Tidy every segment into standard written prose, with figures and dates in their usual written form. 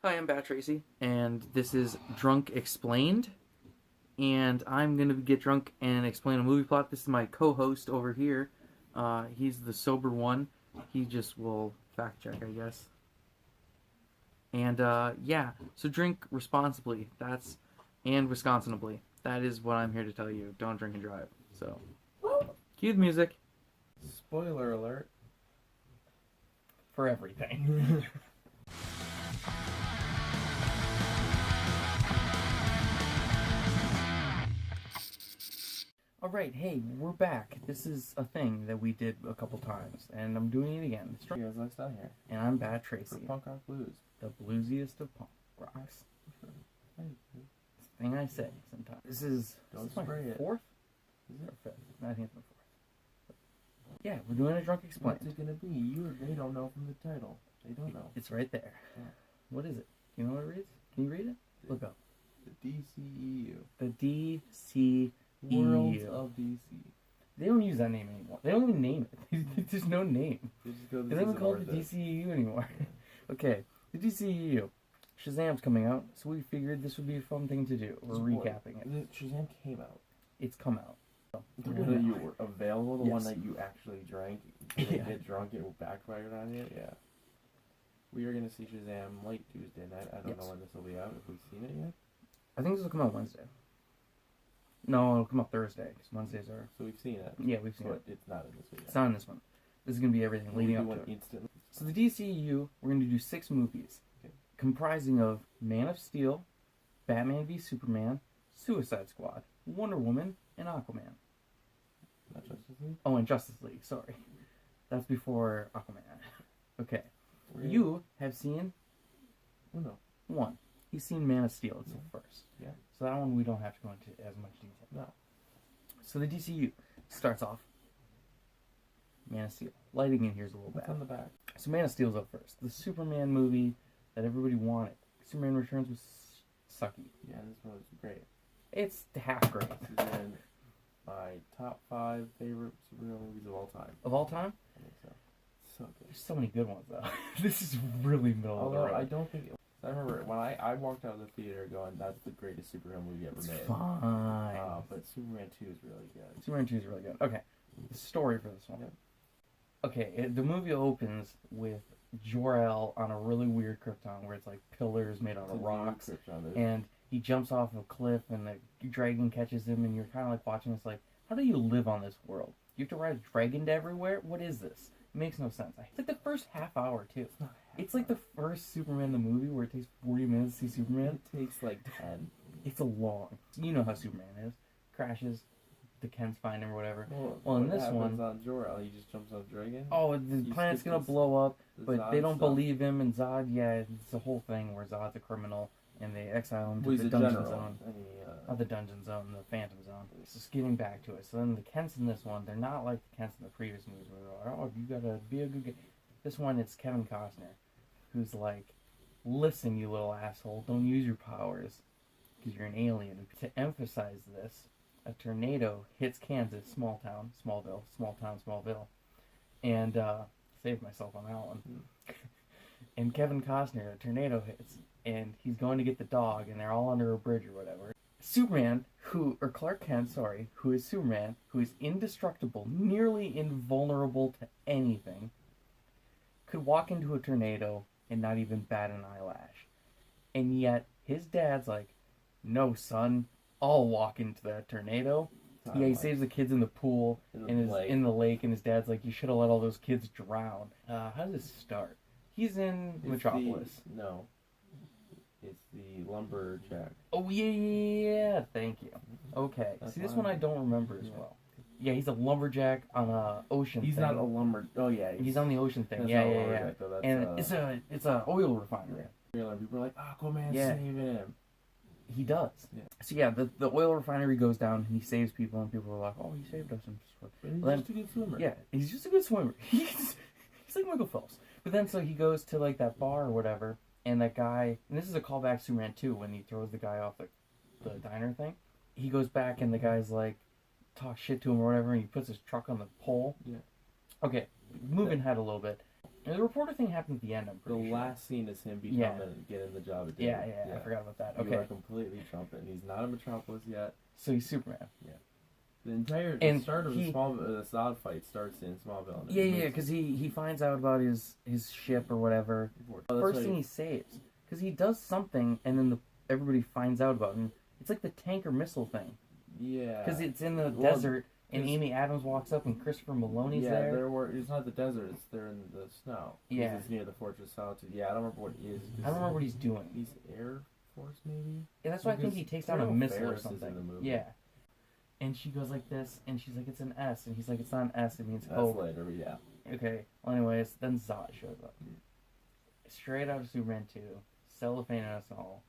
Hi, I'm Bat Tracy, and this is Drunk Explained, and I'm going to get drunk and explain a movie plot. This is my co-host over here. He's the sober one. He just will fact check, I guess. And, yeah, so drink responsibly, and Wisconsinably. That is what I'm here to tell you. Don't drink and drive. So, cue the music. Spoiler alert. For everything. Alright, hey, we're back. This is a thing that we did a couple times, and I'm doing it again. You guys lifestyle here. And I'm Bat Tracy. For punk rock blues. The bluesiest of punk rocks. It's the thing I say sometimes. This is my fourth? Is it? Or fifth? I think it's my fourth. Yeah, we're doing a Drunk Explained. What's it gonna be? They don't know from the title. They don't know. It's right there. Yeah. What is it? Do you know what it reads? Can you read it? Look up. The DCEU. The DCEU. Worlds of DC. They don't use that name anymore. They don't even name it. There's no name. They don't even call it the DCEU anymore. Okay, the DCEU. Shazam's coming out, so we figured this would be a fun thing to do. We're recapping it. Shazam came out. It's come out. The one that you were available, the Yes. one that you actually drank, get drunk, it backfired on you, yeah. We are gonna see Shazam late Tuesday night. I don't know when this will be out, if we've seen it yet. I think this will come out Wednesday. No, it'll come out Thursday, because Wednesdays are... So we've seen it. Yeah, we've seen it. But it's not in this video. It's not in this one. This is going to be everything leading up to it. Instantly. So the DCEU, we're going to do 6 movies, comprising of Man of Steel, Batman v Superman, Suicide Squad, Wonder Woman, and Aquaman. Not Justice League? Oh, and Justice League, sorry. That's before Aquaman. Okay. Really? You have seen... Oh, no. One. He's seen Man of Steel. It's the first. Yeah. So that one we don't have to go into as much detail. No. So the DCU starts off Man of Steel. Lighting in here is a little What's bad. on the back? So Man of Steel's up first. The Superman movie that everybody wanted. Superman Returns was sucky. Yeah, this one was great. It's half great. This is in my top 5 favorite superhero movies of all time. Of all time? I think so. So good. There's so many good ones though. This is really middle of the road. I don't think... I remember when I walked out of the theater going, that's the greatest superhero movie ever It's made. fine. But Superman 2 is really good. Superman 2 is really good. Okay. The story for this one. Yep. Okay, the movie opens with Jor-El on a really weird Krypton where it's like pillars made out of rocks. And he jumps off a cliff and the dragon catches him and you're kind of like watching this like, how do you live on this world? You have to ride a dragon to everywhere? What is this? It makes no sense. It's like the first half hour too. It's like the first Superman the movie where it takes 40 minutes to see Superman. It takes like 10. It's a long. You know how Superman is. Crashes. The Kens find him or whatever. Well, in this one, on Jor-El, he just jumps on a dragon. Oh, the planet's gonna blow up, but they don't believe him. And Zod, yeah, it's a whole thing where Zod's a criminal, and they exile him to the dungeon zone. Not the dungeon zone, the Phantom Zone. It's just getting back to it. So then the Kents in this one, they're not like the Kents in the previous movies where they're like, oh, you gotta be a good guy. This one, it's Kevin Costner, who's like, listen, you little asshole, don't use your powers, because you're an alien. To emphasize this, a tornado hits Kansas, Smallville, and saved myself on that one. And Kevin Costner, a tornado hits, and he's going to get the dog, and they're all under a bridge or whatever. Superman, Clark Kent, who is Superman, who is indestructible, nearly invulnerable to anything, could walk into a tornado and not even bat an eyelash. And yet, his dad's like, no, son, I'll walk into that tornado. Yeah, he saves the kids in the pool, in the lake, and his dad's like, you should have let all those kids drown. How does this start? He's in Metropolis. No. It's the lumberjack. Oh, yeah, thank you. Okay. See, this one I don't remember as well. Yeah, he's a lumberjack on a ocean thing. He's not a Oh, yeah. He's on the ocean thing. Yeah. And it's a oil refinery. Yeah. People are like, Aquaman, save him. He does. Yeah. So yeah, the oil refinery goes down, and he saves people, and people are like, oh, he saved us. But he's just a good swimmer. Yeah, he's just a good swimmer. He's like Michael Phelps. But then so he goes to like that bar or whatever, and that guy, and this is a callback to Superman 2 when he throws the guy off the diner thing. He goes back, and the guy's like, talks shit to him or whatever, and he puts his truck on the pole. Yeah. Okay, moving ahead a little bit. And the reporter thing happened at the end, I'm pretty The sure. last scene is him getting the job. Yeah, I forgot about that. Okay. You are completely trumping. He's not a Metropolis yet. So he's Superman. Yeah. The start of the Zod fight starts in Smallville. Yeah, because he finds out about his ship or whatever. First thing he saves. Because he does something, and then everybody finds out about him. It's like the tanker missile thing. Yeah. Because it's in the desert, and Amy Adams walks up, and Christopher Maloney's there. Yeah, it's not the desert, they're in the snow. Yeah. It's near the Fortress of Solitude. Yeah, I don't remember what he is. I don't remember what he's doing. He's Air Force, maybe? Yeah, that's why I think he takes down a missile or something. Yeah. And she goes like this, and she's like, it's an S. And he's like, it's not an S, it means hope. That's later, yeah. Okay, well, anyways, then Zod shows up. Straight out of Superman 2. Cellophane and us all.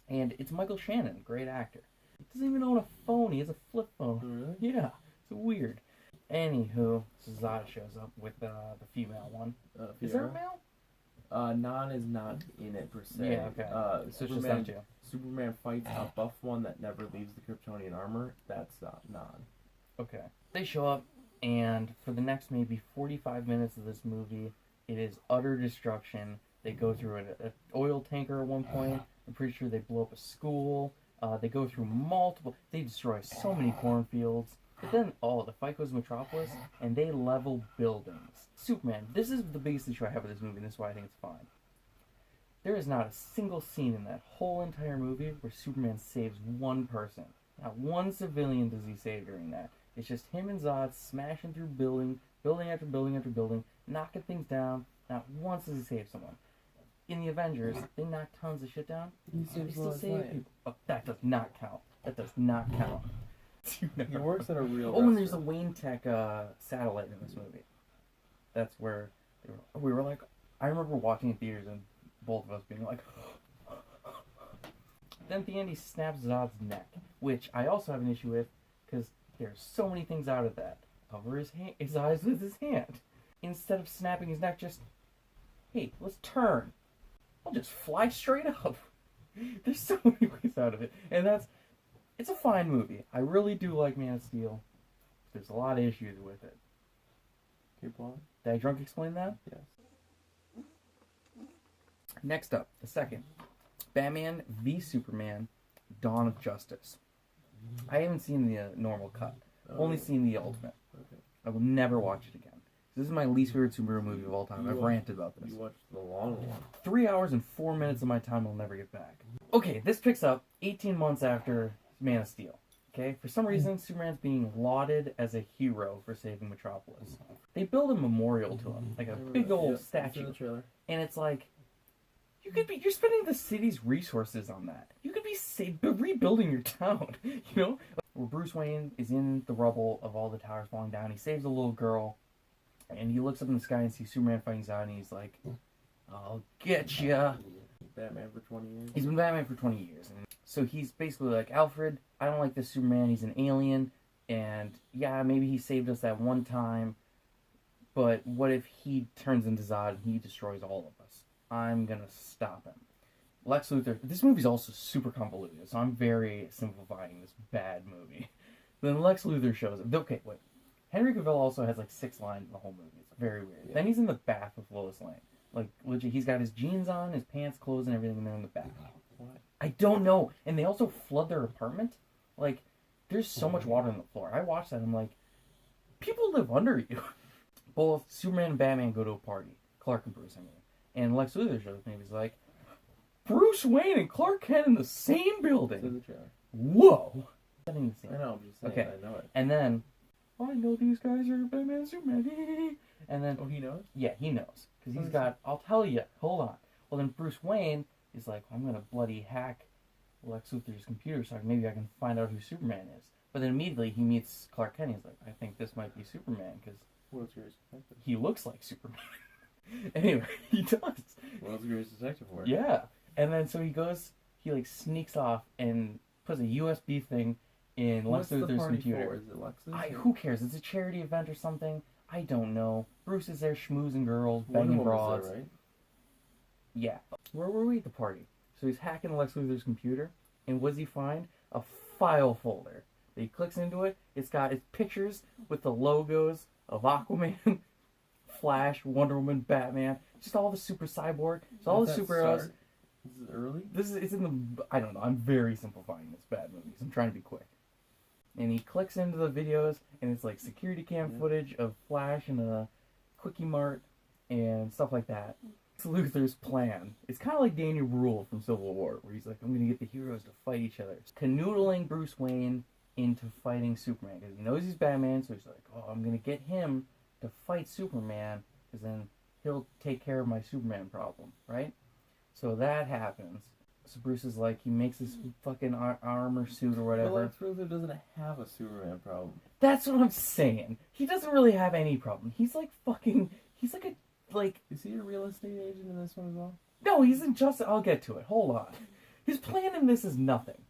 And it's Michael Shannon, great actor. He doesn't even own a phone, he has a flip phone. Oh, really? Yeah, it's weird. Anywho, Zod shows up with the female one. Is there a male? Non is not in it per se. Yeah, okay. So it's just them two. Superman fights a buff one that never leaves the Kryptonian armor. That's Non. Okay. They show up, and for the next maybe 45 minutes of this movie, it is utter destruction. They go through an oil tanker at one point. I'm pretty sure they blow up a school. They go through they destroy so many cornfields. But then, the fight goes to Metropolis, and they level buildings. Superman, this is the biggest issue I have with this movie, and this is why I think it's fine. There is not a single scene in that whole entire movie where Superman saves one person. Not one civilian does he save during that. It's just him and Zod smashing through building after building after building, knocking things down. Not once does he save someone. In the Avengers, they knock tons of shit down. He still save people. Oh, that does not count. That does not count. He works at a real and there's a Wayne Tech satellite in this movie. That's where we were like, I remember watching in theaters and both of us being like, then at the end he snaps Zod's neck, which I also have an issue with because there's so many things out of that. Cover his eyes with his hand. Instead of snapping his neck, just, hey, let's turn. I'll just fly straight up. There's so many ways out of it. And it's a fine movie. I really do like Man of Steel. There's a lot of issues with it. Keep on. Did I drunk explain that? Yes. Next up, the second. Batman v Superman, Dawn of Justice. I haven't seen the normal cut. I've only seen the Ultimate. Okay. I will never watch it again. This is my least favorite superhero movie of all time. I've ranted about this. You watched the long one. 3 hours and 4 minutes of my time I'll never get back. Okay, this picks up 18 months after Man of Steel. Okay, for some reason, Superman's being lauded as a hero for saving Metropolis. They build a memorial to him, like a big old statue. And it's like, you're spending the city's resources on that. You could be rebuilding your town, you know? Where Bruce Wayne is in the rubble of all the towers falling down, he saves a little girl, and he looks up in the sky and sees Superman fighting Zod, and he's like, I'll get ya. Batman for 20 years? He's been Batman for 20 years. And so he's basically like, Alfred, I don't like this Superman, he's an alien, and yeah, maybe he saved us that one time, but what if he turns into Zod and he destroys all of us? I'm gonna stop him. Lex Luthor, this movie's also super convoluted, so I'm very simplifying this bad movie. Then Lex Luthor shows up. Okay, wait. Henry Cavill also has like 6 lines in the whole movie. It's very weird. Yeah. Then he's in the bath with Lois Lane. Like, legit, he's got his jeans on, his pants, clothes, and everything, and they're in the bath. What? I don't know. And they also flood their apartment. Like, there's so much water on the floor. I watched that, and I'm like, people live under you. Both Superman and Batman go to a party. Clark and Bruce, I mean. And Lex Luthor shows up, and he's like, Bruce Wayne and Clark Kent in the same building. Whoa. I know, I'm just saying, okay. I know it. And then, I know these guys are Batman and Superman. And then... Oh, he knows? Yeah, he knows. Because he's got... I'll tell you. Hold on. Well, then Bruce Wayne is like, I'm going to bloody hack Lex Luthor's computer so maybe I can find out who Superman is. But then immediately he meets Clark Kent. He's like, I think this might be Superman because he looks like Superman. Anyway, he does. World's Greatest Detective Work. Yeah. And then so he goes, he like sneaks off and puts a USB thing in Lex Luthor's computer. For? Is it Lex's? Who cares? It's a charity event or something. I don't know. Bruce is there schmoozing girls, banging broads. There, right? Yeah. Where were we at the party? So he's hacking Lex Luthor's computer, and what does he find? A file folder He clicks into it. It's pictures with the logos of Aquaman, Flash, Wonder Woman, Batman, just all the super cyborg, just all the superheroes. This is early? It's in the, I don't know, I'm very simplifying this bad movies. I'm trying to be quick. And he clicks into the videos, and it's like security cam footage of Flash in a Quickie Mart and stuff like that. It's Luthor's plan. It's kind of like Daniel Bruhl from Civil War, where he's like, I'm going to get the heroes to fight each other. Canoodling Bruce Wayne into fighting Superman, because he knows he's Batman, so he's like, oh, I'm going to get him to fight Superman, because then he'll take care of my Superman problem, right? So that happens. So Bruce is like, he makes this fucking armor suit or whatever. But Lex Luthor doesn't have a Superman problem. That's what I'm saying. He doesn't really have any problem. He's like fucking, he's like a, like... Is he a real estate agent in this one as well? No, he's in Justice. I'll get to it. Hold on. His plan in this is nothing.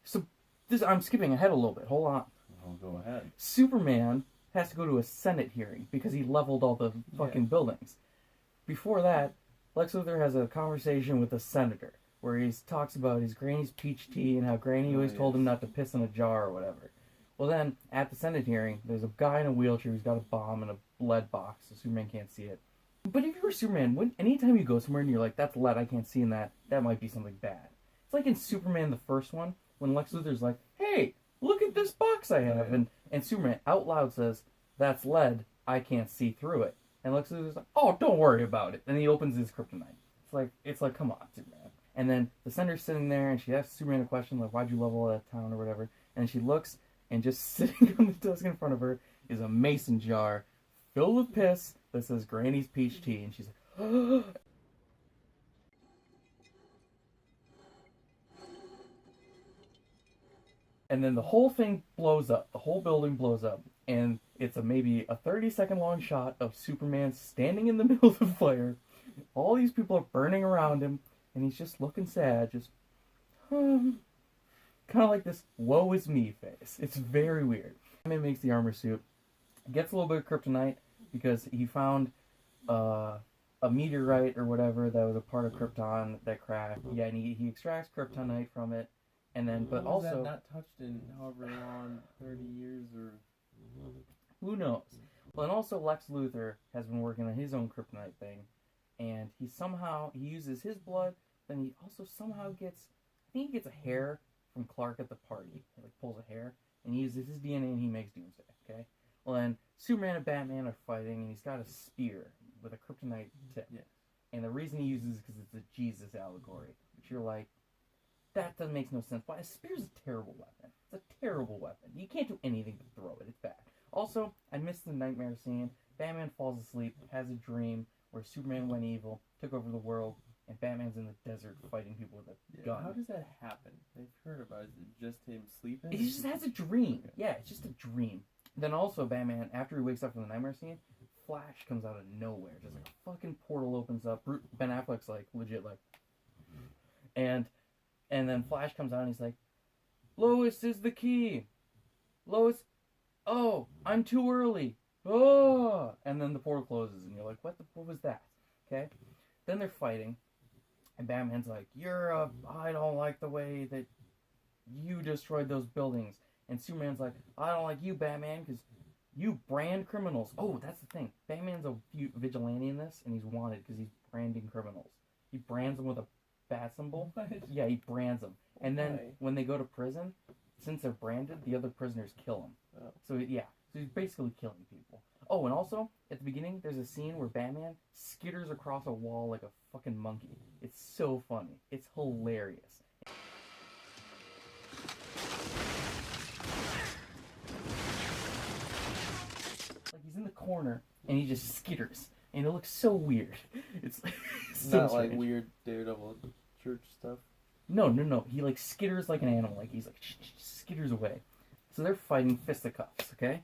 So this, I'm skipping ahead a little bit. Hold on. Oh, go ahead. Superman has to go to a Senate hearing because he leveled all the fucking buildings. Before that, Lex Luthor has a conversation with a senator where he talks about his granny's peach tea and how granny always told him not to piss in a jar or whatever. Well then, at the Senate hearing, there's a guy in a wheelchair who's got a bomb in a lead box, so Superman can't see it. But if you were Superman, anytime you go somewhere and you're like, that's lead, I can't see in that, that might be something bad. It's like in Superman the first one, when Lex Luthor's like, hey, look at this box I have, and Superman out loud says, that's lead, I can't see through it. And Lex Luthor's like, oh, don't worry about it. And he opens his kryptonite. It's like, come on, Superman. And then the senator's sitting there, and she asks Superman a question, like, why'd you level that town or whatever? And she looks, and just sitting on the desk in front of her is a mason jar filled with piss that says Granny's peach tea. And she's like, oh. And then the whole thing blows up. The whole building blows up. And it's maybe a 30-second long shot of Superman standing in the middle of the fire. All these people are burning around him, and he's just looking sad, just kind of like this woe is me face. It's very weird. Batman makes the armor suit, gets a little bit of kryptonite because he found a meteorite or whatever that was a part of Krypton that cracked. Yeah, and he extracts kryptonite from it, and then but also that not touched in however long, 30 years or who knows. Well, and also Lex Luthor has been working on his own kryptonite thing, and he uses his blood. Then he also somehow gets, I think he gets a hair from Clark at the party. He like pulls a hair, and he uses his DNA and he makes Doomsday. Okay. Well, then Superman and Batman are fighting, and he's got a spear with a kryptonite tip. Yeah. And the reason he uses it is because it's a Jesus allegory. Which you're like, that doesn't make no sense. Why? A spear's a terrible weapon. It's a terrible weapon. You can't do anything but throw it. It's bad. Also, I missed the nightmare scene. Batman falls asleep, has a dream where Superman went evil, took over the world, and Batman's in the desert fighting people with a gun. How does that happen? I've heard about it. Is it just him sleeping? He just has a dream. Yeah, it's just a dream. Then also Batman, after he wakes up from the nightmare scene, Flash comes out of nowhere. Just like a fucking portal opens up. Ben Affleck's like, legit like... And then Flash comes out and he's like, Lois is the key. Lois, oh, I'm too early. Oh, and then the portal closes and you're like, what was that? Okay. Then they're fighting and Batman's like, I don't like the way that you destroyed those buildings. And Superman's like, I don't like you, Batman, because you brand criminals. Oh, that's the thing. Batman's a vigilante in this, and he's wanted because he's branding criminals. He brands them with a bat symbol. What? Yeah, he brands them. And then when they go to prison, since they're branded, the other prisoners kill them. Oh. So he's basically killing people. Oh, and also, at the beginning, there's a scene where Batman skitters across a wall like a fucking monkey. It's so funny. It's hilarious. Like, he's in the corner, and he just skitters. And it looks so weird. It's like... so not strange. Like weird Daredevil church stuff? No. He like skitters like an animal. Like he's like skitters away. So they're fighting fisticuffs, okay?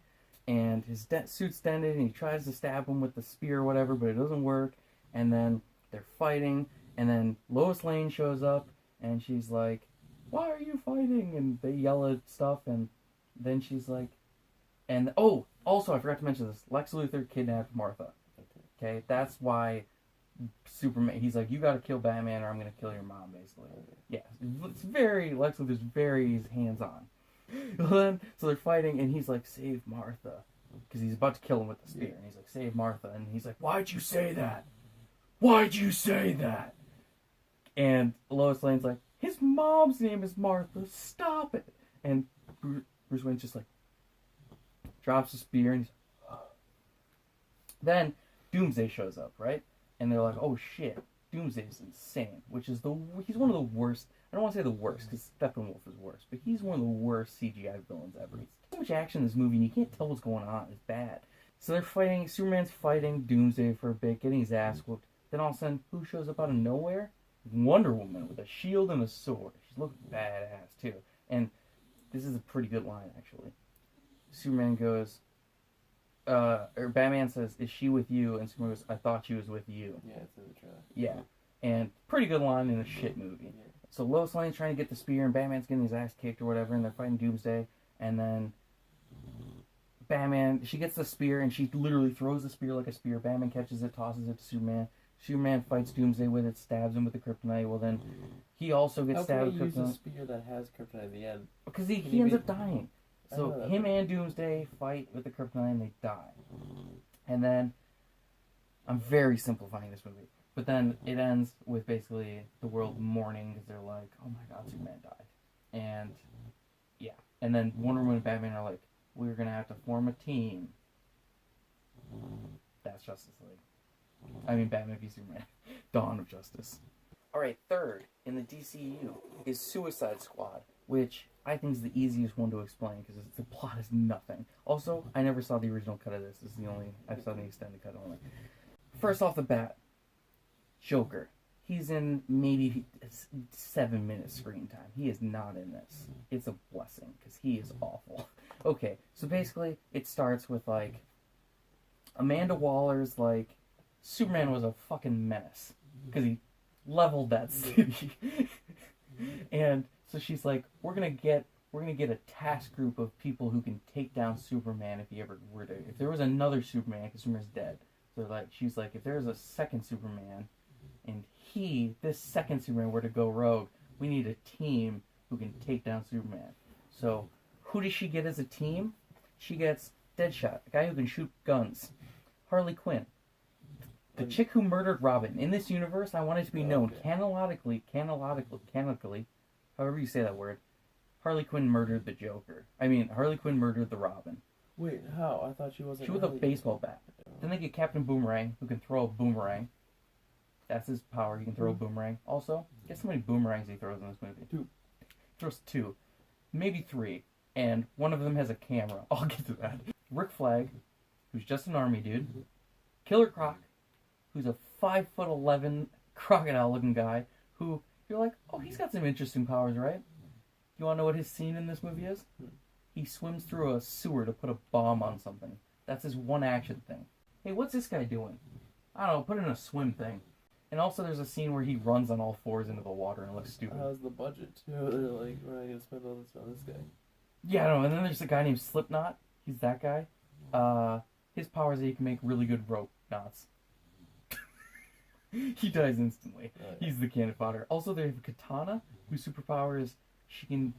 And his suit's dented, and he tries to stab him with the spear or whatever, but it doesn't work. And then they're fighting, and then Lois Lane shows up, and she's like, why are you fighting? And they yell at stuff, and then she's like... And, oh, also, I forgot to mention this. Lex Luthor kidnapped Martha. Okay, that's why Superman, he's like, you gotta kill Batman or I'm gonna kill your mom, basically. Yeah, it's very, Lex Luthor's very hands-on. So they're fighting, and he's like, save Martha. Because he's about to kill him with the spear. And he's like, save Martha. And he's like, why'd you say that? Why'd you say that? And Lois Lane's like, his mom's name is Martha. Stop it. And Bruce Wayne's just like, drops the spear, and he's like, oh. Then Doomsday shows up, right? And they're like, oh shit, Doomsday's insane. Which is he's one of the worst. I don't want to say the worst, because Steppenwolf is worse, but he's one of the worst CGI villains ever. There's too much action in this movie, and you can't tell what's going on. It's bad. So they're fighting, Superman's fighting Doomsday for a bit, getting his ass whooped. Then all of a sudden, who shows up out of nowhere? Wonder Woman with a shield and a sword. She's looking badass, too. And this is a pretty good line, actually. Superman goes, or Batman says, is she with you? And Superman goes, I thought she was with you. Yeah, it's in the trailer. Yeah. And pretty good line in a shit movie. Yeah. So Lois Lane's trying to get the spear, and Batman's getting his ass kicked or whatever, and they're fighting Doomsday. And then Batman, she gets the spear, and she literally throws the spear like a spear. Batman catches it, tosses it to Superman. Superman fights Doomsday with it, stabs him with the kryptonite. Well, then he also gets stabbed with kryptonite. How can he use a spear that has kryptonite at the end? Because he ends up dying. So him and Doomsday fight with the kryptonite, and they die. And then, I'm very simplifying this movie. But then it ends with basically the world mourning because they're like, oh my god, Superman died. And, yeah. And then Wonder Woman and Batman are like, we're going to have to form a team. That's Justice League. I mean, Batman v Superman. Dawn of Justice. Alright, third in the DCEU is Suicide Squad, which I think is the easiest one to explain because the plot is nothing. Also, I never saw the original cut of this. This is the only, I saw the extended cut only. First off the bat, Joker. He's in maybe 7 minutes screen time. He is not in this. It's a blessing, because he is awful. Okay, so basically, it starts with, like, Amanda Waller's, like, Superman was a fucking menace, because he leveled that city. And so she's like, we're gonna get a task group of people who can take down Superman if he ever were to, if there was another Superman, because Superman's dead. So, like, she's like, if there's a second Superman, and this second Superman were to go rogue, we need a team who can take down Superman. So, who does she get as a team? She gets Deadshot, a guy who can shoot guns. Harley Quinn, the chick who murdered Robin. In this universe, I want it to be known, canonically, however you say that word, Harley Quinn murdered the Joker. I mean, Harley Quinn murdered the Robin. Wait, how? I thought she wasn't. She with a baseball bat. Then they get Captain Boomerang, who can throw a boomerang. That's his power. He can throw a boomerang. Also, guess how many boomerangs he throws in this movie? 2. He throws 2. Maybe 3. And one of them has a camera. I'll get to that. Rick Flag, who's just an army dude. Killer Croc, who's a 5'11" crocodile-looking guy, who, you're like, oh, he's got some interesting powers, right? You want to know what his scene in this movie is? He swims through a sewer to put a bomb on something. That's his one action thing. Hey, what's this guy doing? I don't know, put in a swim thing. And also there's a scene where he runs on all fours into the water and looks stupid. How's the budget, too? They're like, we're not going to spend all this on this guy. Yeah, I know. And then there's a guy named Slipknot. He's that guy. His power is that he can make really good rope knots. He dies instantly. Oh, yeah. He's the cannon fodder. Also, they have Katana, whose superpower is she can,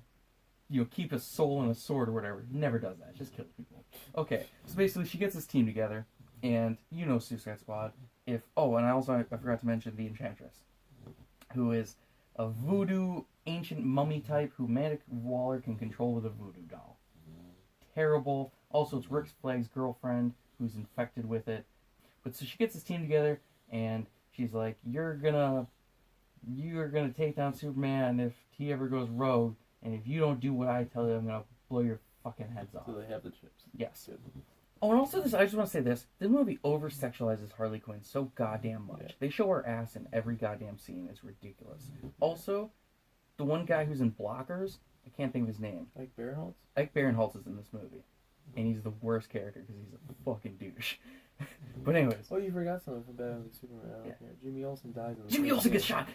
keep a soul in a sword or whatever. Never does that. Just kills people. Okay, so basically she gets this team together, and Suicide Squad. And I forgot to mention the Enchantress, who is a voodoo ancient mummy type who Amanda Waller can control with a voodoo doll. Terrible. Also, it's Rick Flag's girlfriend who's infected with it. But so she gets this team together, and she's like, you're gonna take down Superman if he ever goes rogue, and if you don't do what I tell you, I'm gonna blow your fucking heads off. So they have the chips. Yes. Good. Oh, and also I just want to say this movie over-sexualizes Harley Quinn so goddamn much. Yeah. They show her ass in every goddamn scene. It's ridiculous. Also, the one guy who's in Blockers, I can't think of his name. Ike Barinholtz? Ike Barinholtz is in this movie. And he's the worst character because he's a fucking douche. But anyways. Oh, you forgot something from Batman v Superman. I don't care. Jimmy Olsen dies in the Jimmy Olsen gets shot!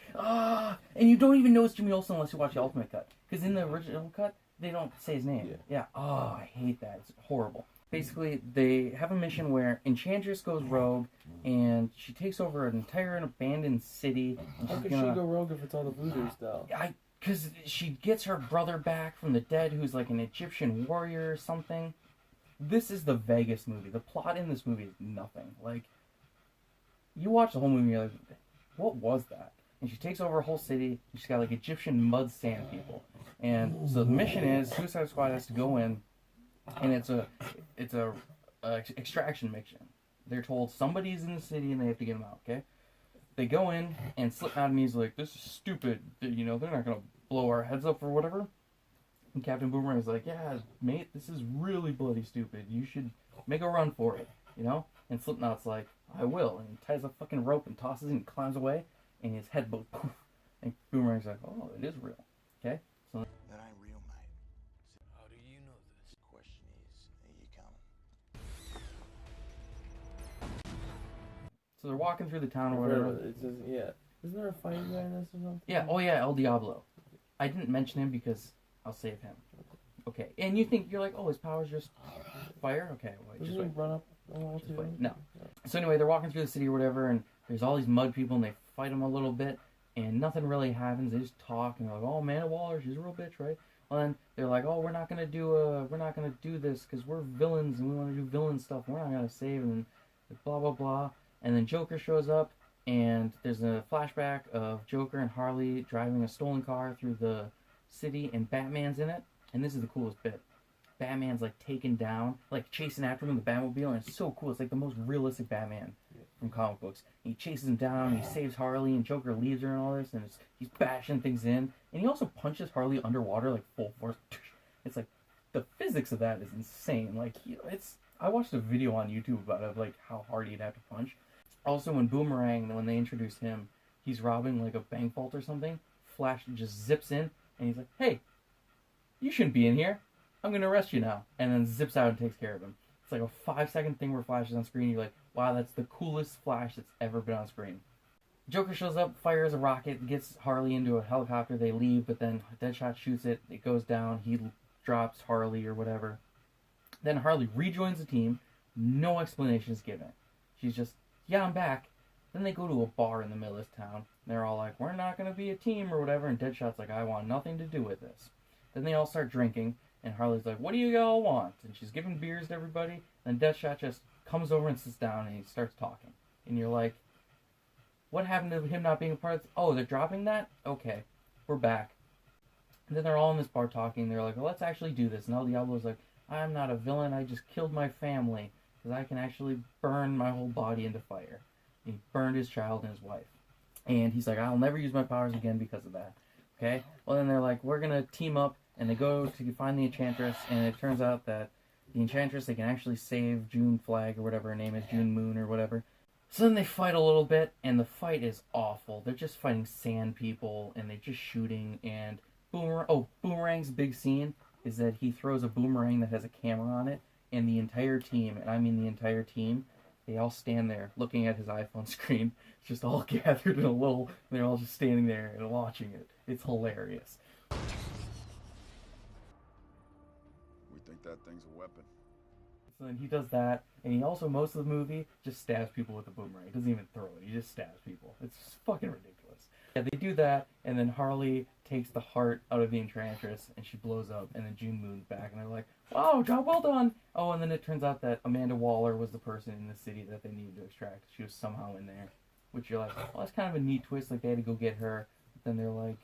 And you don't even know it's Jimmy Olsen unless you watch the Ultimate Cut. Because in the original cut, they don't say his name. Yeah. Oh, I hate that. It's horrible. Basically, they have a mission where Enchantress goes rogue, and she takes over an entire abandoned city. How could she go rogue if it's all the voodoo stuff? Because she gets her brother back from the dead, who's like an Egyptian warrior or something. This is the vaguest movie. The plot in this movie is nothing. Like, you watch the whole movie, you're like, what was that? And she takes over a whole city, and she's got like Egyptian mud sand people. And so the mission is, Suicide Squad has to go in, and it's a extraction mission. They're told somebody's in the city and they have to get them out, okay? They go in, and Slipknot and me's like, this is stupid. You know, they're not going to blow our heads up or whatever. And Captain Boomerang is like, yeah, mate, this is really bloody stupid. You should make a run for it, you know? And Slipknot's like, I will. And he ties a fucking rope and tosses it and climbs away, and his head goes poof. And Boomerang's like, oh, it is real, okay? So That ain't real, mate. How do you know this? Question is, are you coming? they're walking through the town or whatever. It's just, yeah. Isn't there a fighting guy in this or something? Yeah, oh yeah, El Diablo. I didn't mention him because I'll save him. Okay, and you're like, oh, his power's just fire? Okay, wait, Doesn't just he wait. run up the wall Just too? wait. No. So anyway, they're walking through the city or whatever, and there's all these mud people, and they fight them a little bit, and nothing really happens. They just talk, and they're like, oh, Amanda Waller, she's a real bitch, right? Well, then they're like, oh, we're not gonna do this because we're villains and we want to do villain stuff. We're not gonna save, and blah blah blah. And then Joker shows up, and there's a flashback of Joker and Harley driving a stolen car through the city, and Batman's in it. And this is the coolest bit. Batman's like taken down, like chasing after him in the Batmobile, and it's so cool. It's like the most realistic Batman from comic books. And he chases him down, and he saves Harley, and Joker leaves her and all this, and he's bashing things in. And he also punches Harley underwater like full force. It's like the physics of that is insane. Like I watched a video on YouTube about it, like how hard he'd have to punch. Also, when they introduce him, he's robbing like a bank vault or something. Flash just zips in, and he's like, "Hey, you shouldn't be in here. I'm gonna arrest you now." And then zips out and takes care of him. It's like a 5-second thing where Flash is on screen. You're like, wow, that's the coolest Flash that's ever been on screen. Joker shows up, fires a rocket, gets Harley into a helicopter. They leave, but then Deadshot shoots it. It goes down. He drops Harley or whatever. Then Harley rejoins the team. No explanation is given. She's just, yeah, I'm back. Then they go to a bar in the middle of this town. They're all like, we're not going to be a team or whatever. And Deadshot's like, I want nothing to do with this. Then they all start drinking. And Harley's like, what do you all want? And she's giving beers to everybody. And Deadshot just comes over and sits down and he starts talking. And you're like, what happened to him not being a part of this? Oh, they're dropping that? Okay, we're back. And then they're all in this bar talking. They're like, well, let's actually do this. And El Diablo's like, I'm not a villain. I just killed my family. Because I can actually burn my whole body into fire. And he burned his child and his wife. And he's like, I'll never use my powers again because of that. Okay? Well, then they're like, we're going to team up. And they go to find the Enchantress. And it turns out that the Enchantress, they can actually save June Flag or whatever her name is. June Moon or whatever. So then they fight a little bit. And the fight is awful. They're just fighting sand people. And they're just shooting. And Boomerang's big scene is that he throws a boomerang that has a camera on it. And the entire team, and I mean the entire team, they all stand there looking at his iPhone screen, just all gathered in a little, they're all just standing there and watching it. It's hilarious. We think that thing's a weapon. So then he does that, and he also, most of the movie, just stabs people with the boomerang. He doesn't even throw it, he just stabs people. It's fucking ridiculous. Yeah, they do that, and then Harley takes the heart out of the Enchantress, and she blows up, and then June Moon's back, and they're like, wow, job well done! Oh, and then it turns out that Amanda Waller was the person in the city that they needed to extract. She was somehow in there. Which you're like, well, that's kind of a neat twist, like they had to go get her. But then they're like,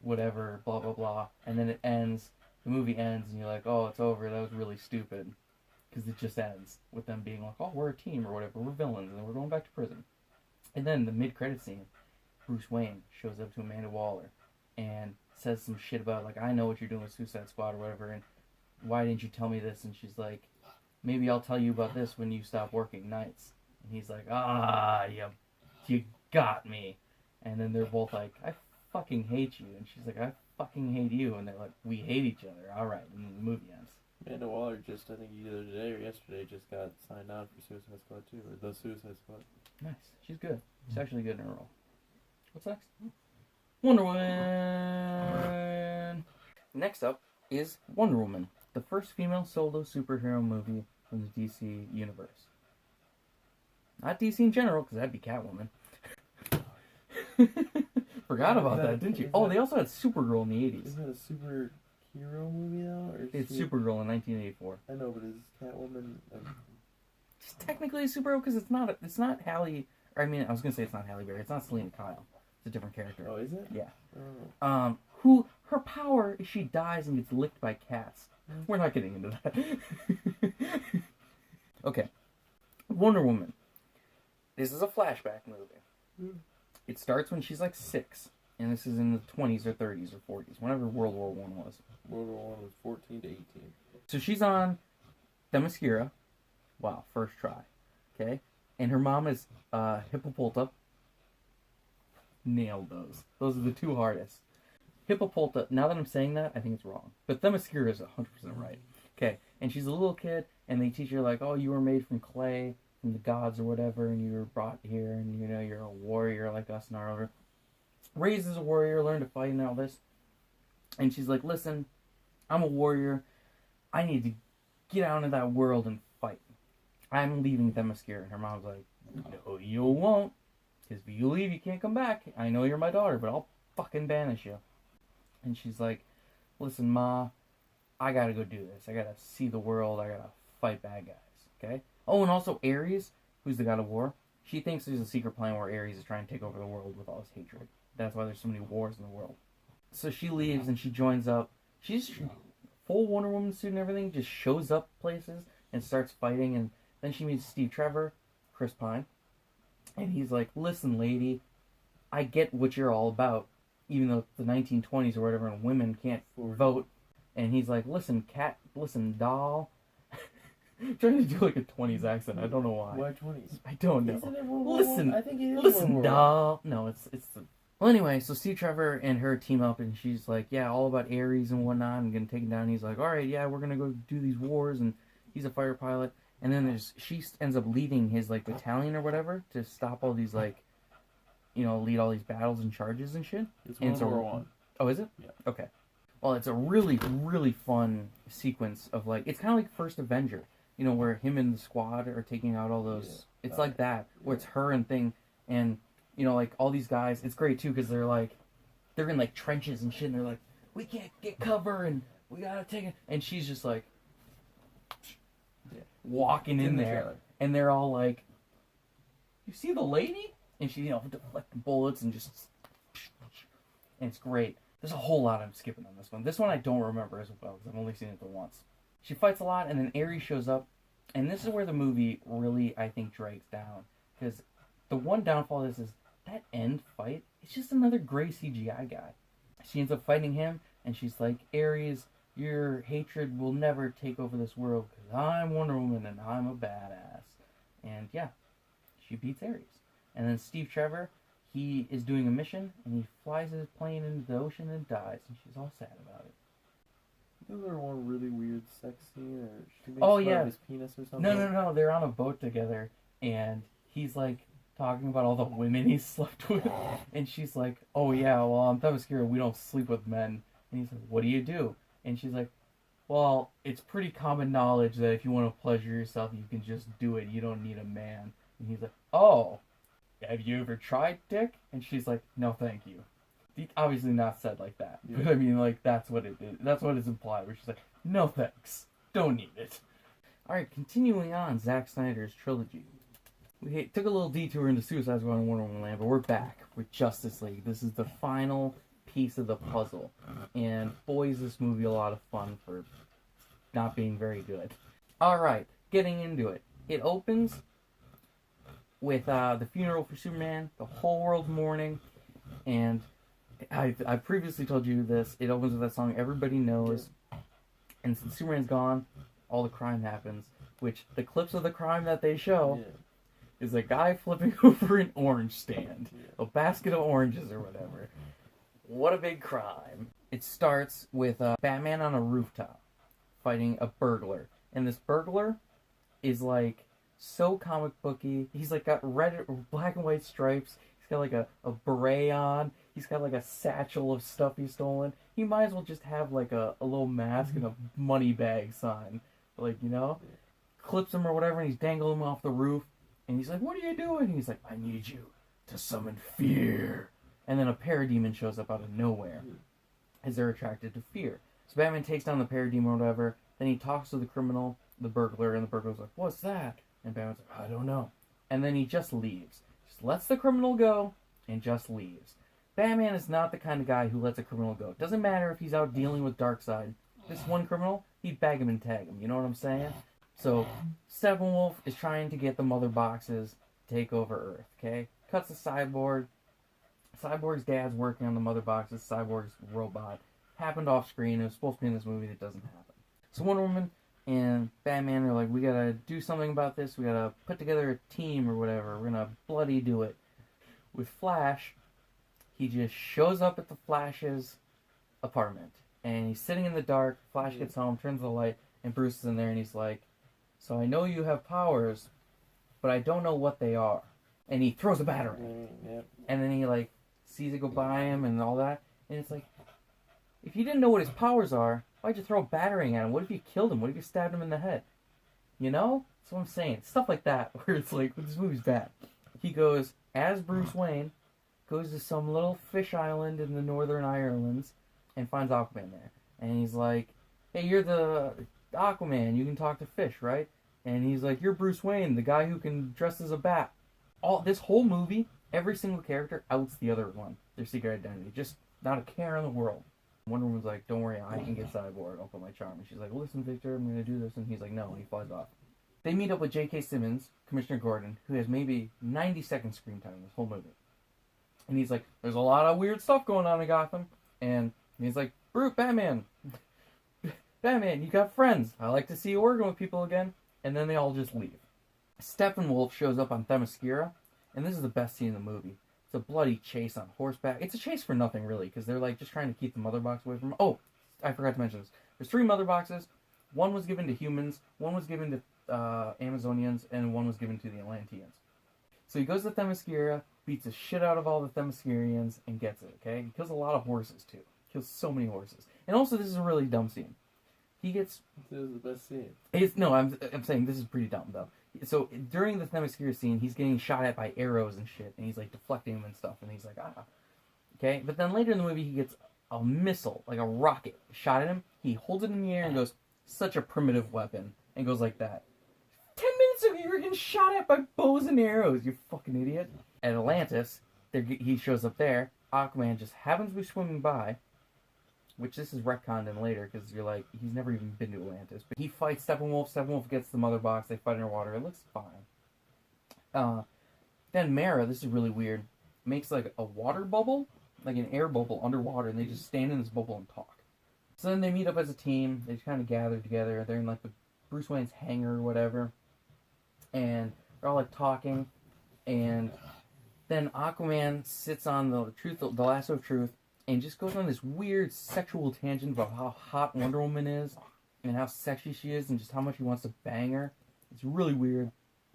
whatever, blah, blah, blah. And then it ends, the movie ends, and you're like, oh, it's over, that was really stupid. Because it just ends with them being like, oh, we're a team, or whatever, we're villains, and we're going back to prison. And then the mid-credit scene, Bruce Wayne shows up to Amanda Waller and says some shit about, like, I know what you're doing with Suicide Squad or whatever, and why didn't you tell me this? And she's like, maybe I'll tell you about this when you stop working nights. And he's like, you got me. And then they're both like, I fucking hate you. And she's like, I fucking hate you. And they're like, we hate each other. All right. And then the movie ends. Amanda Waller just, I think either today or yesterday, just got signed on for Suicide Squad 2, or The Suicide Squad. Nice. She's good. She's actually good in her role. What's next? Wonder Woman! Next up is Wonder Woman, the first female solo superhero movie from the DC universe. Not DC in general, because that'd be Catwoman. Forgot about that, didn't you? Oh, they also had Supergirl in the 80s. Isn't it a superhero movie now? Or It's Supergirl in 1984. I know, but is Catwoman... It's technically a superhero because it's not Halle... I mean, I was going to say it's not Halle Berry. It's not Selena Kyle. It's a different character. Oh, is it? Yeah. Oh. Who... Her power is she dies and gets licked by cats. We're not getting into that. Okay. Wonder Woman. This is a flashback movie. It starts when she's like 6. And this is in the 20s or 30s or 40s. Whenever World War I was. World War I was 14 to 18. So she's on Themyscira. Wow, first try. Okay? And her mom is Hippopolta. Nailed those. Those are the two hardest. Hippopolta, now that I'm saying that, I think it's wrong. But Themyscira is 100% right. Okay, and she's a little kid, and they teach her, like, oh, you were made from clay, from the gods or whatever, and you were brought here, and, you know, you're a warrior like us and our other. Raised as a warrior, learned to fight and all this. And she's like, listen, I'm a warrior. I need to get out into that world and fight. I'm leaving Themyscira. And her mom's like, no, you won't. Because if you leave, you can't come back. I know you're my daughter, but I'll fucking banish you. And she's like, listen, Ma, I gotta go do this. I gotta see the world. I gotta fight bad guys. Okay? Oh, and also Ares, who's the god of war, she thinks there's a secret plan where Ares is trying to take over the world with all his hatred. That's why there's so many wars in the world. So she leaves and she joins up. She's full Wonder Woman suit and everything, just shows up places and starts fighting. And then she meets Steve Trevor, Chris Pine. And he's like, listen, lady, I get what you're all about. Even though the 1920s or whatever, and women can't vote. And he's like, listen, cat, listen, doll. I'm trying to do like a 20s accent. I don't know why. Why 20s? I don't know. Isn't it World War Listen, I think it is listen, World War doll. No, it's the... Well, anyway, so Steve Trevor and her team up, and she's like, yeah, all about Ares and whatnot, and gonna take him down. And he's like, all right, yeah, we're gonna go do these wars, and he's a fighter pilot. And then she ends up leading his, like, battalion or whatever to stop all these, like, you know, lead all these battles and charges and shit. It's World War I. Oh, is it? Yeah. Okay. Well, it's a really, really fun sequence of, like, it's kind of like First Avenger, you know, where him and the squad are taking out all those, it's like that, where it's her and thing, and, you know, like, all these guys, it's great, too, because they're in, like, trenches and shit, and they're like, we can't get cover, and we gotta take it, and she's just, like, walking in there, and they're all like, you see the lady? And she, you know, deflecting bullets and just... And it's great. There's a whole lot I'm skipping on this one. This one I don't remember as well, because I've only seen it the once. She fights a lot, and then Ares shows up. And this is where the movie really, I think, drags down. Because the one downfall is that end fight, it's just another gray CGI guy. She ends up fighting him, and she's like, Ares, your hatred will never take over this world, because I'm Wonder Woman, and I'm a badass. And yeah, she beats Ares. And then Steve Trevor, he is doing a mission, and he flies his plane into the ocean and dies, and she's all sad about it. Isn't there one really weird sex scene, or she makes fun of his penis or something? No, they're on a boat together, and he's like talking about all the women he's slept with, and she's like, oh yeah, well, on Themyscira we don't sleep with men. And he's like, what do you do? And she's like, well, it's pretty common knowledge that if you want to pleasure yourself, you can just do it. You don't need a man. And he's like, oh, have you ever tried dick? And she's like, no, thank you. Obviously not said like that. Yeah. But I mean, like, that's what it is. That's what is implied, where she's like, no thanks. Don't need it. Alright, continuing on Zack Snyder's trilogy. We took a little detour into Suicide Squad and Wonder Woman Land, but we're back with Justice League. This is the final piece of the puzzle. And boy, is this movie a lot of fun for not being very good. Alright, getting into it. It opens with the funeral for Superman, the whole world mourning, and I previously told you this, it opens with that song everybody knows, and since Superman's gone, all the crime happens, which the clips of the crime that they show is a guy flipping over an orange stand, a basket of oranges or whatever. What a big crime. It starts with Batman on a rooftop fighting a burglar, and this burglar is like so comic booky. He's like got red, black and white stripes. He's got like a beret on. He's got like a satchel of stuff he's stolen. He might as well just have like a little mask and a money bag sign. Like, you know? Clips him or whatever, and he's dangling him off the roof. And he's like, what are you doing? And he's like, I need you to summon fear. And then a parademon shows up out of nowhere as they're attracted to fear. So Batman takes down the parademon or whatever. Then he talks to the criminal, the burglar, and the burglar's like, what's that? And Batman's like, I don't know. And then he just leaves. Just lets the criminal go and just leaves. Batman is not the kind of guy who lets a criminal go. It doesn't matter if he's out dealing with Darkseid. This one criminal, he'd bag him and tag him. You know what I'm saying? So Steppenwolf is trying to get the mother boxes to take over Earth, okay? Cuts the Cyborg. Cyborg's dad's working on the mother boxes. Cyborg's robot. Happened off screen. It was supposed to be in this movie that doesn't happen. So Wonder Woman and Batman are like, we gotta do something about this. We gotta put together a team or whatever. We're gonna bloody do it. With Flash, he just shows up at the Flash's apartment. And he's sitting in the dark. Flash gets home, turns the light, and Bruce is in there and he's like, so I know you have powers, but I don't know what they are. And he throws a batarang. Yep. And then he like sees it go by him and all that. And it's like, if you didn't know what his powers are, why'd you throw a batarang at him? What if you killed him? What if you stabbed him in the head? You know? That's what I'm saying. Stuff like that, where it's like, this movie's bad. He goes, as Bruce Wayne, goes to some little fish island in the Northern Ireland and finds Aquaman there. And he's like, hey, you're the Aquaman. You can talk to fish, right? And he's like, you're Bruce Wayne, the guy who can dress as a bat. This whole movie, every single character outs the other one. Their secret identity. Just not a care in the world. Wonder Woman's like, don't worry, I can get Cyborg. I'll put my charm. And she's like, listen, Victor, I'm going to do this. And he's like, no. And he flies off. They meet up with J.K. Simmons, Commissioner Gordon, who has maybe 90-second screen time in this whole movie. And he's like, there's a lot of weird stuff going on in Gotham. And he's like, Brute, Batman. Batman, you got friends. I like to see you working with people again. And then they all just leave. Steppenwolf shows up on Themyscira. And this is the best scene in the movie. It's a bloody chase on horseback. It's a chase for nothing, really, because they're like just trying to keep the mother box away from... Oh, I forgot to mention this. There's 3 mother boxes. One was given to humans, one was given to Amazonians, and one was given to the Atlanteans. So he goes to Themyscira, beats the shit out of all the Themyscirians, and gets it, okay? He kills a lot of horses, too. He kills so many horses. And also, this is a really dumb scene. He gets... This is the best scene. I'm saying this is pretty dumb, though. So, during the Themyscira scene, he's getting shot at by arrows and shit, and he's, like, deflecting them and stuff, and he's like, ah. Okay? But then later in the movie, he gets a missile, like a rocket, shot at him. He holds it in the air and goes, such a primitive weapon, and goes like that. 10 minutes ago, you were getting shot at by bows and arrows, you fucking idiot. At Atlantis, he shows up there. Aquaman just happens to be swimming by, which this is retconned in later, because you're like, he's never even been to Atlantis. But he fights Steppenwolf. Steppenwolf gets the mother box. They fight underwater. It looks fine. Then Mara, this is really weird, makes like a water bubble, like an air bubble underwater, and they just stand in this bubble and talk. So then they meet up as a team. They kind of gather together. They're in like the Bruce Wayne's hangar or whatever. And they're all like talking. And then Aquaman sits on the lasso of truth, and just goes on this weird sexual tangent about how hot Wonder Woman is, and how sexy she is, and just how much he wants to bang her. It's really weird.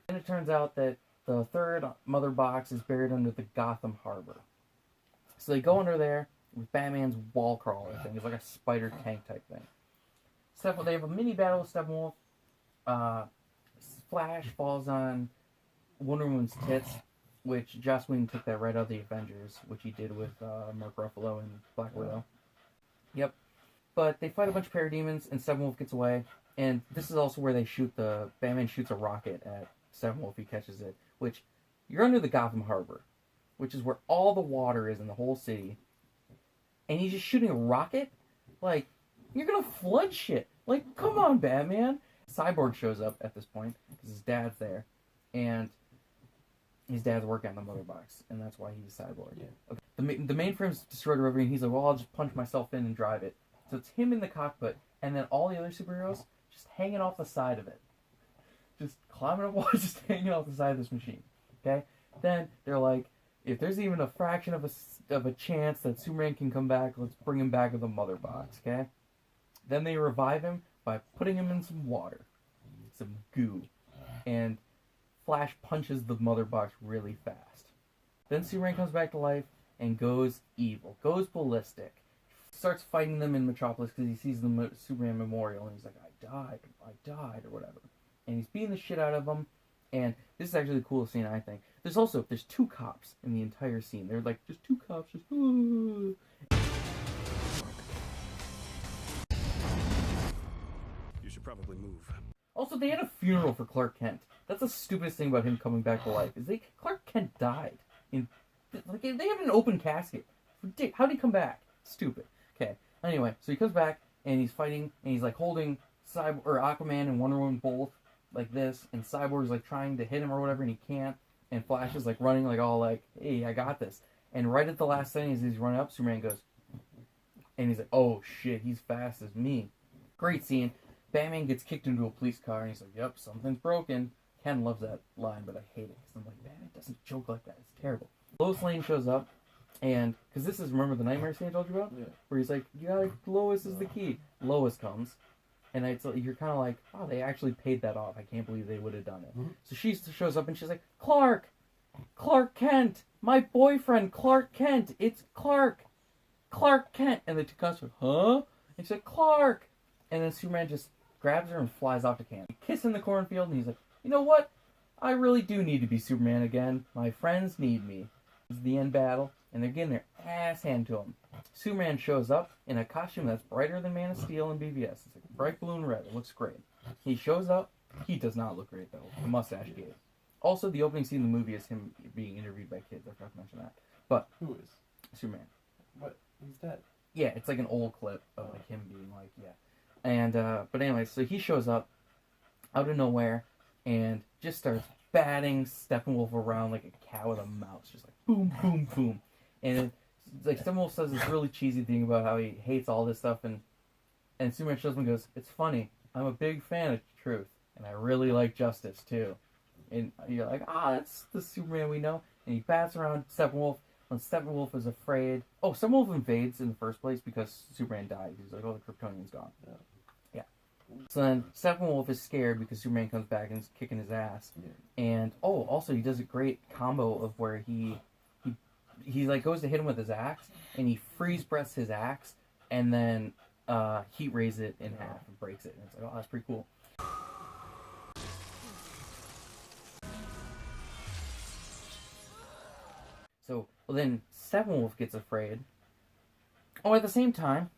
And it turns out that the 3rd mother box is buried under the Gotham Harbor. So they go under there with Batman's wall crawler thing. It's like a spider tank type thing. They have a mini battle with Steppenwolf. Flash falls on Wonder Woman's tits, which Joss Whedon took that right out of the Avengers, which he did with Mark Ruffalo and Black Widow. Yep. But they fight a bunch of parademons, and Steppenwolf gets away. And this is also where Batman shoots a rocket at Steppenwolf. He catches it, which, you're under the Gotham Harbor, which is where all the water is in the whole city. And he's just shooting a rocket? Like, you're gonna flood shit. Like, come on, Batman. Cyborg shows up at this point, because his dad's there. And his dad's working on the mother box, and that's why he's a cyborg. Yeah. Okay. The mainframe's destroyed over, and he's like, well, I'll just punch myself in and drive it. So it's him in the cockpit, and then all the other superheroes just hanging off the side of it. Just climbing up walls, just hanging off the side of this machine. Okay? Then they're like, if there's even a fraction of a chance that Superman can come back, let's bring him back with a mother box. Okay? Then they revive him by putting him in some water. Some goo. And Flash punches the mother box really fast. Then Superman comes back to life and goes evil. Goes ballistic. Starts fighting them in Metropolis because he sees the Superman memorial and he's like, I died, or whatever. And he's beating the shit out of them. And this is actually the coolest scene, I think. There's 2 cops in the entire scene. They're like, just 2 cops, just, ooh. You should probably move. Also, they had a funeral for Clark Kent. That's the stupidest thing about him coming back to life. Clark Kent died. They had an open casket. How did he come back? Stupid. Okay. Anyway, so he comes back and he's fighting and he's like holding Aquaman and Wonder Woman both like this, and Cyborg's like trying to hit him or whatever and he can't. And Flash is like running like all like, hey, I got this. And right at the last second as he's running up, Superman goes, and he's like, oh shit, he's fast as me. Great scene. Batman gets kicked into a police car and he's like, yep, something's broken. Ken loves that line, but I hate it because I'm like, Batman doesn't joke like that. It's terrible. Lois Lane shows up, and because this is, remember the nightmare scene I told you about? Yeah. Where he's like, Lois is the key. Lois comes, and you're kind of like, oh, they actually paid that off. I can't believe they would have done it. Mm-hmm. So she shows up and she's like, Clark Kent, my boyfriend, Clark Kent. It's Clark Kent. And the 2 cops are, huh? And she's like, Clark. And then Superman just grabs her and flies off to camp. Kiss in the cornfield, and he's like, you know what? I really do need to be Superman again. My friends need me. It's the end battle, and they're getting their ass handed to him. Superman shows up in a costume that's brighter than Man of Steel and BVS. It's like bright blue and red. It looks great. He shows up. He does not look great, though. The mustache gave. Also, the opening scene of the movie is him being interviewed by kids. I forgot to mention that. But who is Superman? What? He's dead. Yeah, it's like an old clip of like him being like, yeah. And but anyway, so he shows up out of nowhere and just starts batting Steppenwolf around like a cat with a mouse, just like boom, boom, boom. And it's like Steppenwolf says this really cheesy thing about how he hates all this stuff, and Superman shows him and goes, "It's funny. I'm a big fan of truth, and I really like justice too." And you're like, that's the Superman we know. And he bats around Steppenwolf. When Steppenwolf is afraid, Steppenwolf invades in the first place because Superman died. He's like, the Kryptonian's gone. Yeah. So then Steppenwolf is scared because Superman comes back and is kicking his ass. Yeah. And also he does a great combo of where he like goes to hit him with his axe and he freeze breaths his axe and then heat rays it in half and breaks it. And it's like, that's pretty cool. So then Steppenwolf gets afraid. At the same time,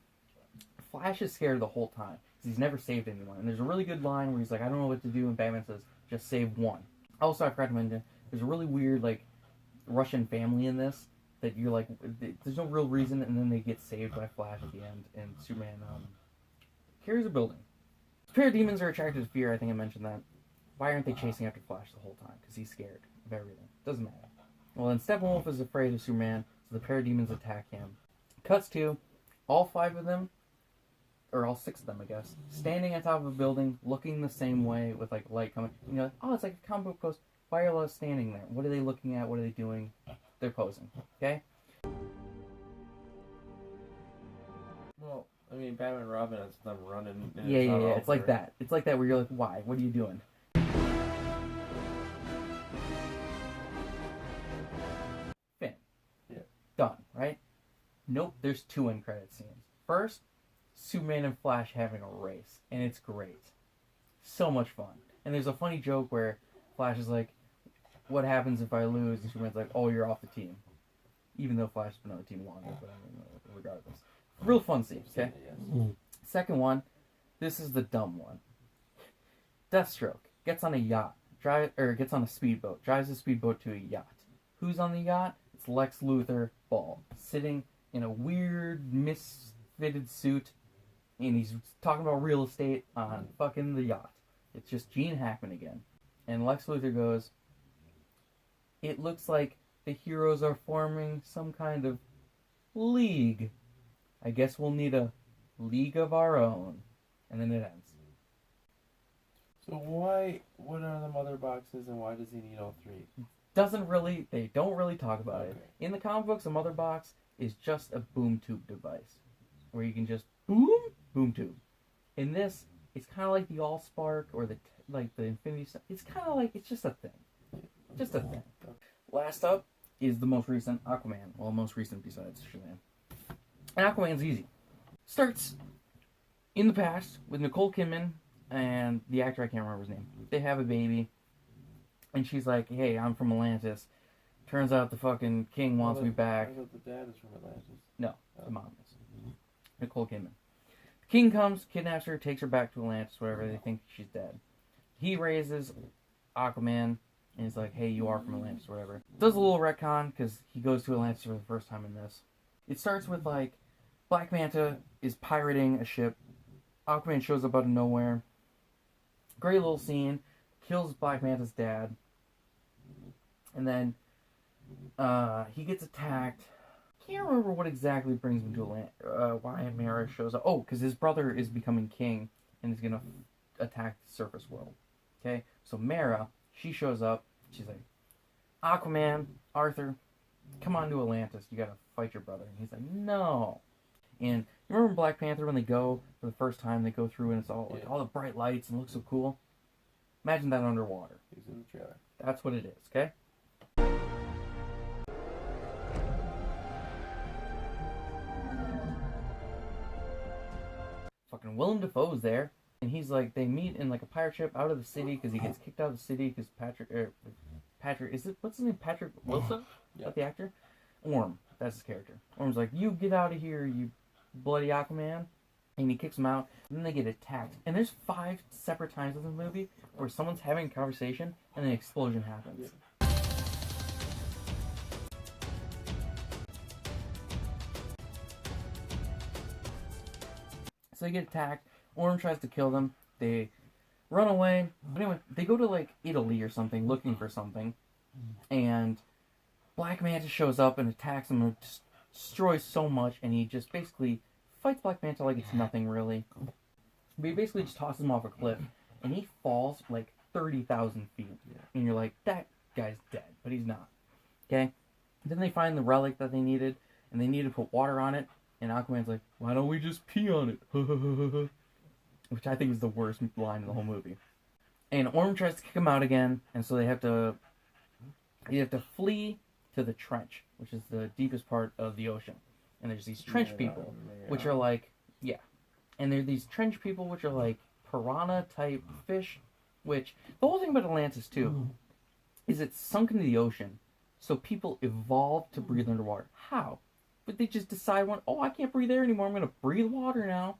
Flash is scared the whole time because he's never saved anyone. And there's a really good line where he's like, I don't know what to do, and Batman says, just save one. Also, I forgot to mention, there's a really weird like Russian family in this that you're like, there's no real reason, and then they get saved by Flash at the end, and Superman carries a building. Parademons are attracted to fear. I think I mentioned that. Why aren't they chasing after Flash the whole time? Because he's scared of everything. Doesn't matter. Well, then Steppenwolf is afraid of Superman, so the parademons attack him. Cuts to all 5 of them, or all 6 of them, I guess, standing on top of a building, looking the same way with like light coming. You know, it's like a comic book post. Why are they standing there? What are they looking at? What are they doing? They're posing. Okay. Well, I mean, Batman and Robin has them running. Yeah. It's like that. It's like that where you're like, why? What are you doing? Done, right? Nope, there's 2 end credit scenes. First, Superman and Flash having a race, and it's great. So much fun. And there's a funny joke where Flash is like, what happens if I lose? And Superman's like, you're off the team. Even though Flash has been on the team longer, but I mean, regardless. Real fun scene, okay? Yes. Second one, this is the dumb one. Deathstroke gets on a yacht, gets on a speedboat, drives a speedboat to a yacht. Who's on the yacht? It's Lex Luthor Ball, sitting in a weird, misfitted suit, and he's talking about real estate on fucking the yacht. It's just Gene Hackman again. And Lex Luthor goes, it looks like the heroes are forming some kind of league. I guess we'll need a league of our own. And then it ends. So what are the mother boxes and why does he need all 3? They don't really talk about it. In the comic books, a mother box is just a boom tube device. Where you can just boom tube. In this, it's kind of like the Allspark or the Infinity stuff. It's kind of like, it's just a thing. Just a thing. Last up is the most recent Aquaman. Well, most recent besides Shazam. And Aquaman's easy. Starts in the past with Nicole Kidman and the actor, I can't remember his name. They have a baby. And she's like, hey, I'm from Atlantis. Turns out the fucking king wants me back. I thought the dad is from Atlantis. No, the mom is. Nicole Kidman. The king comes, kidnaps her, takes her back to Atlantis, whatever. They think she's dead. He raises Aquaman, and he's like, hey, you are from Atlantis, whatever. Does a little retcon, because he goes to Atlantis for the first time in this. It starts with, like, Black Manta is pirating a ship. Aquaman shows up out of nowhere. Great little scene. Kills Black Manta's dad. And then he gets attacked. Can't remember what exactly brings him to Atlantis. Why Mara shows up. Oh, because his brother is becoming king and is going to attack the surface world. Okay? So Mara, she shows up. She's like, Aquaman, Arthur, come on to Atlantis. You got to fight your brother. And he's like, no. And you remember Black Panther when they go for the first time, they go through and it's all like all the bright lights and looks so cool? Imagine that underwater. He's in the trailer. That's what it is, okay? Fucking Willem Dafoe's there, and he's like, they meet in like a pirate ship out of the city because he gets kicked out of the city because Patrick, is it, what's his name? Patrick Wilson? Yeah. That the actor? Orm, that's his character. Orm's like, you get out of here, you bloody Aquaman. And he kicks him out, and then they get attacked. And there's 5 separate times in the movie where someone's having a conversation and an explosion happens. Yeah. So they get attacked. Orm tries to kill them. They run away. But anyway, they go to like Italy or something looking for something. And Black Manta shows up and attacks them and destroys so much. And he just basically fights Black Manta like it's nothing really. But he basically just tosses him off a cliff. And he falls like 30,000 feet. Yeah. And you're like, that guy's dead. But he's not. Okay? Then they find the relic that they needed. And they need to put water on it. And Aquaman's like, why don't we just pee on it? Which I think is the worst line in the whole movie. And Orm tries to kick him out again. And so they have to flee to the trench. Which is the deepest part of the ocean. And there's these trench people, which are like, yeah. And there's these trench people, which are like piranha-type fish, which, the whole thing about Atlantis, too, is it's sunk into the ocean, so people evolved to breathe underwater. How? But they just decide, I can't breathe air anymore, I'm going to breathe water now.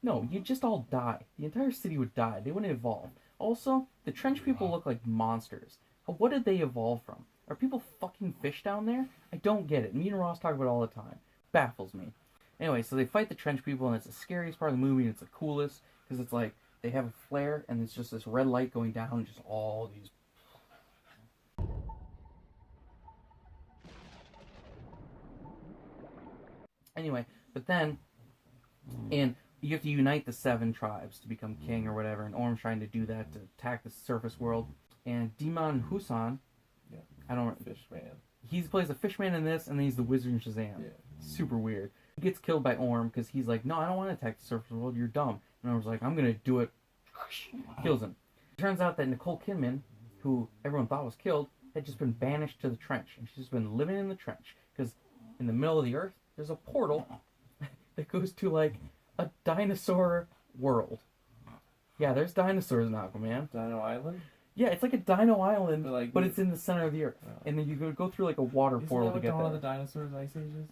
No, you'd just all die. The entire city would die. They wouldn't evolve. Also, the trench people look like monsters. What did they evolve from? Are people fucking fish down there? I don't get it. Me and Ross talk about it all the time. Baffles me. Anyway, so they fight the trench people, and it's the scariest part of the movie, and it's the coolest, because it's like, they have a flare, and it's just this red light going down, and just all these... Anyway, but then, and you have to unite the 7 tribes to become king or whatever, and Orm's trying to do that to attack the surface world, and Demon Husan, I don't know, Fishman. He plays a fishman in this, and then he's the wizard in Shazam. Yeah. Super weird. He gets killed by Orm because he's like, no, I don't want to attack the surface world, you're dumb. And Orm's like, I'm going to do it. Kills him. It turns out that Nicole Kidman, who everyone thought was killed, had just been banished to the trench. And she's just been living in the trench. Because in the middle of the earth, there's a portal that goes to, like, a dinosaur world. Yeah, there's dinosaurs in Aquaman. Dino Island? Yeah, it's like a Dino Island, but it's in the center of the earth. Oh. And then you go through like a water portal to get there. Isn't that what Dawn of the Dinosaurs Ice Ages?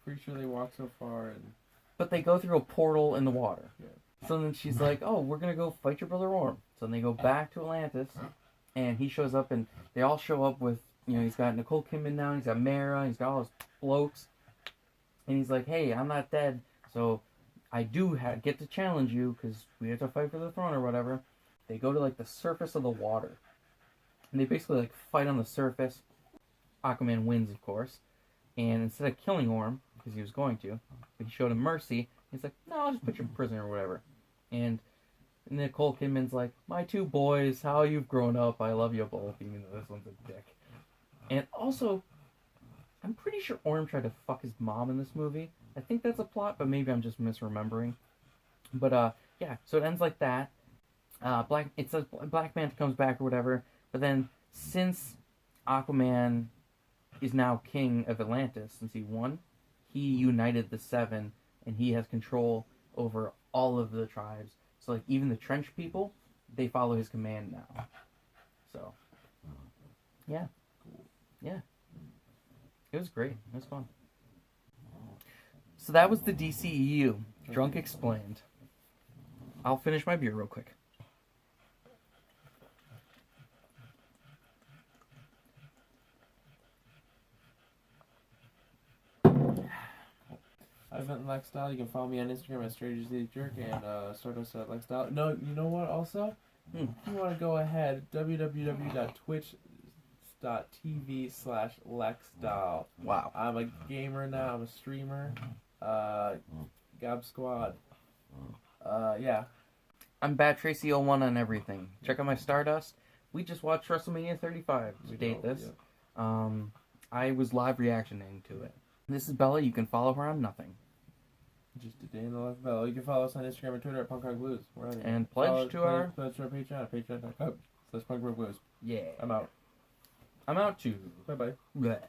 Pretty sure they walk so far and... But they go through a portal in the water. Yeah. So then she's like, oh, we're going to go fight your brother Orm. So then they go back to Atlantis, and he shows up, and they all show up with, he's got Nicole Kidman now, he's got Mara, he's got all his blokes. And he's like, hey, I'm not dead, so I do get to challenge you, because we have to fight for the throne or whatever. They go to, like, the surface of the water. And they basically, like, fight on the surface. Aquaman wins, of course. And instead of killing Orm, because he was going to, but he showed him mercy, he's like, no, I'll just put you in prison or whatever. And Nicole Kidman's like, my 2 boys, how you've grown up, I love you both, even though this one's a dick. And also, I'm pretty sure Orm tried to fuck his mom in this movie. I think that's a plot, but maybe I'm just misremembering. But, yeah, so it ends like that. It says Black Manta comes back or whatever, but then since Aquaman is now king of Atlantis, since he won, he united the 7, and he has control over all of the tribes. So like even the trench people, they follow his command now. So, yeah. Yeah. It was great. It was fun. So that was the DCEU. Drunk Explained. I'll finish my beer real quick. I've been Lexstyle. You can follow me on Instagram at Strangers and start us at Lexstyle. No, you know what? Also, if you want to go ahead, www.twitch.tv/Lexstyle. Wow. I'm a gamer now. I'm a streamer. Gab Squad. Yeah. I'm Bad Tracy01 on everything. Check out my Stardust. We just watched WrestleMania 35 to date this. Yeah. I was live reactioning to it. This is Bella. You can follow her on nothing. Just a day in the life of Bella. You can follow us on Instagram and Twitter at Punk Rock Blues. And pledge to our Patreon at patreon.com/Punk Rock Blues. Yeah. I'm out. I'm out too. Bye-bye. Bleh.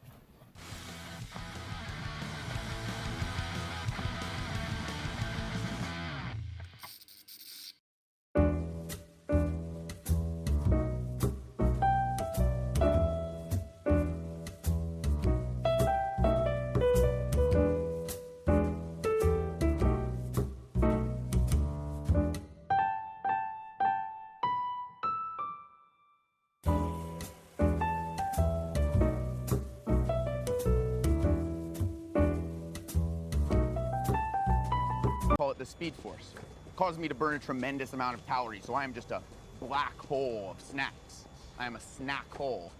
Call it the Speed Force. It causes me to burn a tremendous amount of calories, so I am just a black hole of snacks. I am a snack hole.